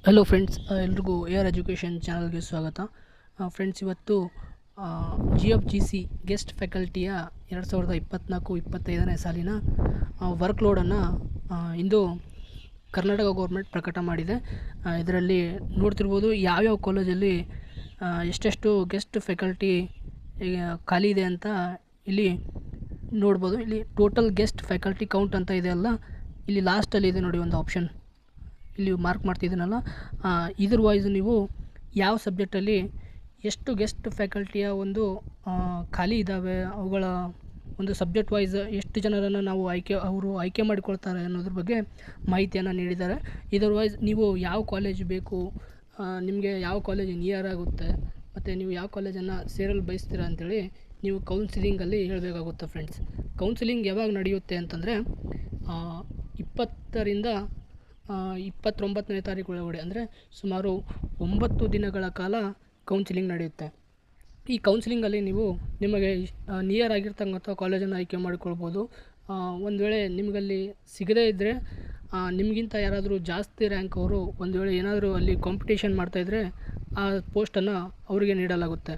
Hello friends, ಎಲ್ರಿಗೂ AR education ಚಾನಲ್ಗೆ ಸ್ವಾಗತ. ಫ್ರೆಂಡ್ಸ್, ಇವತ್ತು GFGC ಗೆಸ್ಟ್ ಫ್ಯಾಕಲ್ಟಿಯ 2024-25ನೇ ಸಾಲಿನ ವರ್ಕ್ ಲೋಡನ್ನು ಇಂದು ಕರ್ನಾಟಕ ಗೌರ್ಮೆಂಟ್ ಪ್ರಕಟ ಮಾಡಿದೆ. ಇದರಲ್ಲಿ ನೋಡ್ತಿರ್ಬೋದು ಯಾವ್ಯಾವ ಕಾಲೇಜಲ್ಲಿ ಎಷ್ಟೆಷ್ಟು ಗೆಸ್ಟ್ ಫ್ಯಾಕಲ್ಟಿ ಖಾಲಿ ಇದೆ ಅಂತ ಇಲ್ಲಿ ನೋಡ್ಬೋದು. ಇಲ್ಲಿ ಟೋಟಲ್ ಗೆಸ್ಟ್ ಫ್ಯಾಕಲ್ಟಿ ಕೌಂಟ್ ಅಂತ ಇದೆ ಅಲ್ಲ, ಇಲ್ಲಿ ಲಾಸ್ಟಲ್ಲಿ ಇದೆ ನೋಡಿ ಒಂದು ಆಪ್ಷನ್, ಇಲ್ಲಿ ಮಾರ್ಕ್ ಮಾಡ್ತಿದ್ದೀನಲ್ಲ, ಇದ್ರ ವೈಸ್ ನೀವು ಯಾವ ಸಬ್ಜೆಕ್ಟಲ್ಲಿ ಎಷ್ಟು ಗೆಸ್ಟ್ ಫ್ಯಾಕಲ್ಟಿಯ ಒಂದು ಖಾಲಿ ಇದ್ದಾವೆ, ಅವುಗಳ ಒಂದು ಸಬ್ಜೆಕ್ಟ್ ವೈಸ್ ಎಷ್ಟು ಜನರನ್ನು ನಾವು ಆಯ್ಕೆ ಮಾಡಿಕೊಳ್ತಾರೆ ಅನ್ನೋದ್ರ ಬಗ್ಗೆ ಮಾಹಿತಿಯನ್ನು ನೀಡಿದ್ದಾರೆ. ಇದರ ವೈಸ್ ನೀವು ಯಾವ ಕಾಲೇಜ್ ಬೇಕು, ನಿಮಗೆ ಯಾವ ಕಾಲೇಜ್ ನಿಯರ್ ಆಗುತ್ತೆ ಮತ್ತು ನೀವು ಯಾವ ಕಾಲೇಜನ್ನು ಸೇರಲು ಬಯಸ್ತೀರಾ ಅಂಥೇಳಿ ನೀವು ಕೌನ್ಸಿಲಿಂಗಲ್ಲಿ ಹೇಳಬೇಕಾಗುತ್ತೆ. ಫ್ರೆಂಡ್ಸ್, ಕೌನ್ಸಿಲಿಂಗ್ ಯಾವಾಗ ನಡೆಯುತ್ತೆ ಅಂತಂದರೆ 20ರಿಂದ 29ನೇ ತಾರೀಕು ಒಳಗಡೆ, ಅಂದರೆ ಸುಮಾರು 9 ದಿನಗಳ ಕಾಲ ಕೌನ್ಸಿಲಿಂಗ್ ನಡೆಯುತ್ತೆ. ಈ ಕೌನ್ಸಿಲಿಂಗಲ್ಲಿ ನೀವು ನಿಮಗೆ ನಿಯರ್ ಆಗಿರ್ತಕ್ಕಂಥ ಕಾಲೇಜನ್ನು ಆಯ್ಕೆ ಮಾಡಿಕೊಳ್ಬೋದು. ಒಂದು ವೇಳೆ ನಿಮಗಲ್ಲಿ ಸಿಗದೇ ಇದ್ದರೆ ನಿಮಗಿಂತ ಯಾರಾದರೂ ಜಾಸ್ತಿ ರ್ಯಾಂಕ್ ಅವರು ಒಂದು ವೇಳೆ ಏನಾದರೂ ಅಲ್ಲಿ ಕಾಂಪಿಟೇಷನ್ ಮಾಡ್ತಾಯಿದ್ರೆ ಆ ಪೋಸ್ಟನ್ನು ಅವರಿಗೆ ನೀಡಲಾಗುತ್ತೆ.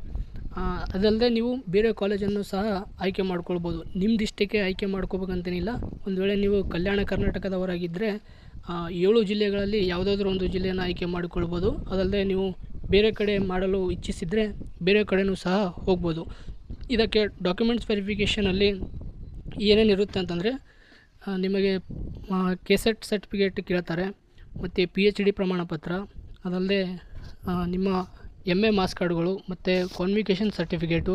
ಅದಲ್ಲದೆ ನೀವು ಬೇರೆ ಕಾಲೇಜನ್ನು ಸಹ ಆಯ್ಕೆ ಮಾಡ್ಕೊಳ್ಬೋದು. ನಿಮ್ಮದಿಷ್ಟಕ್ಕೆ ಆಯ್ಕೆ ಮಾಡ್ಕೋಬೇಕಂತೇನಿಲ್ಲ. ಒಂದು ವೇಳೆ ನೀವು ಕಲ್ಯಾಣ ಕರ್ನಾಟಕದವರಾಗಿದ್ದರೆ 7 ಜಿಲ್ಲೆಗಳಲ್ಲಿ ಯಾವುದಾದ್ರೂ ಒಂದು ಜಿಲ್ಲೆಯನ್ನು ಆಯ್ಕೆ ಮಾಡಿಕೊಳ್ಬೋದು. ಅದಲ್ಲದೆ ನೀವು ಬೇರೆ ಕಡೆ ಮಾಡಲು ಇಚ್ಛಿಸಿದರೆ ಬೇರೆ ಕಡೆಯೂ ಸಹ ಹೋಗ್ಬೋದು. ಇದಕ್ಕೆ ಡಾಕ್ಯುಮೆಂಟ್ಸ್ ವೆರಿಫಿಕೇಷನಲ್ಲಿ ಏನೇನಿರುತ್ತೆ ಅಂತಂದರೆ, ನಿಮಗೆ ಕೆಸೆಟ್ ಸರ್ಟಿಫಿಕೇಟ್ ಕೇಳ್ತಾರೆ, ಮತ್ತು PhD ಪ್ರಮಾಣಪತ್ರ, ಅದಲ್ಲದೆ ನಿಮ್ಮ MA ಮಾರ್ಕ್ಸ್ ಕಾರ್ಡ್ಗಳು ಮತ್ತು ಕಾನ್ವಿಕೇಷನ್ ಸರ್ಟಿಫಿಕೇಟು,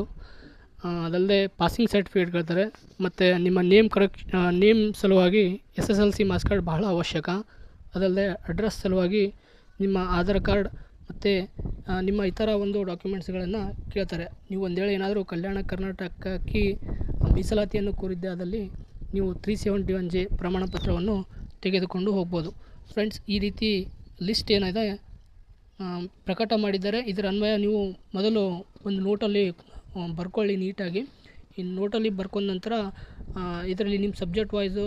ಅದಲ್ಲದೆ ಪಾಸಿಂಗ್ ಸರ್ಟಿಫಿಕೇಟ್ ಕೇಳ್ತಾರೆ, ಮತ್ತು ನಿಮ್ಮ ನೇಮ್ ಸಲುವಾಗಿ SSLC ಮಾರ್ಕ್ಸ್ ಕಾರ್ಡ್ ಬಹಳ ಅವಶ್ಯಕ. ಅದಲ್ಲದೆ ಅಡ್ರೆಸ್ ಸಲುವಾಗಿ ನಿಮ್ಮ ಆಧಾರ್ ಕಾರ್ಡ್ ಮತ್ತು ನಿಮ್ಮ ಇತರ ಒಂದು ಡಾಕ್ಯುಮೆಂಟ್ಸ್ಗಳನ್ನು ಕೇಳ್ತಾರೆ. ನೀವು ಒಂದು ವೇಳೆ ಏನಾದರೂ ಕಲ್ಯಾಣ ಕರ್ನಾಟಕಕ್ಕೆ ಮೀಸಲಾತಿಯನ್ನು ಕೋರಿದ್ದೆ ಆದಲ್ಲಿ ನೀವು 371J ಪ್ರಮಾಣಪತ್ರವನ್ನು ತೆಗೆದುಕೊಂಡು ಹೋಗ್ಬೋದು. ಫ್ರೆಂಡ್ಸ್, ಈ ರೀತಿ ಲಿಸ್ಟ್ ಏನಿದೆ ಪ್ರಕಟ ಮಾಡಿದ್ದಾರೆ. ಇದರ ಅನ್ವಯ ನೀವು ಮೊದಲು ಒಂದು ನೋಟಲ್ಲಿ ಬರ್ಕೊಳ್ಳಿ ನೀಟಾಗಿ. ಈ ನೋಟಲ್ಲಿ ಬರ್ಕೊಂಡ ನಂತರ ಇದರಲ್ಲಿ ನಿಮ್ಮ ಸಬ್ಜೆಕ್ಟ್ ವೈಸು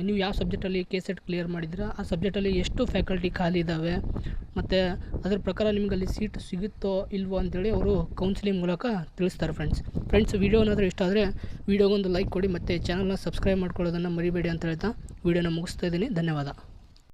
ನೀವು ಯಾವ ಸಬ್ಜೆಕ್ಟಲ್ಲಿ ಕೆಸೆಟ್ ಕ್ಲಿಯರ್ ಮಾಡಿದ್ರೆ ಆ ಸಬ್ಜೆಕ್ಟಲ್ಲಿ ಎಷ್ಟು ಫ್ಯಾಕಲ್ಟಿ ಖಾಲಿ ಇದ್ದಾವೆ ಮತ್ತು ಅದರ ಪ್ರಕಾರ ನಿಮಗಲ್ಲಿ ಸೀಟ್ ಸಿಗುತ್ತೋ ಇಲ್ವೋ ಅಂಥೇಳಿ ಅವರು ಕೌನ್ಸಿಲಿಂಗ್ ಮೂಲಕ ತಿಳಿಸ್ತಾರೆ. ಫ್ರೆಂಡ್ಸ್, ವಿಡಿಯೋ ಏನಾದರೂ ಇಷ್ಟ ಆದರೆ ವಿಡಿಯೋಗೊಂದು ಲೈಕ್ ಕೊಡಿ ಮತ್ತು ಚಾನಲ್ನ ಸಬ್ಸ್ಕ್ರೈಬ್ ಮಾಡ್ಕೊಳ್ಳೋದನ್ನು ಮರಿಬೇಡಿ ಅಂತ ಹೇಳ್ತಾ ವಿಡಿಯೋನ ಮುಗಿಸ್ತಾ ಇದ್ದೀನಿ. ಧನ್ಯವಾದ.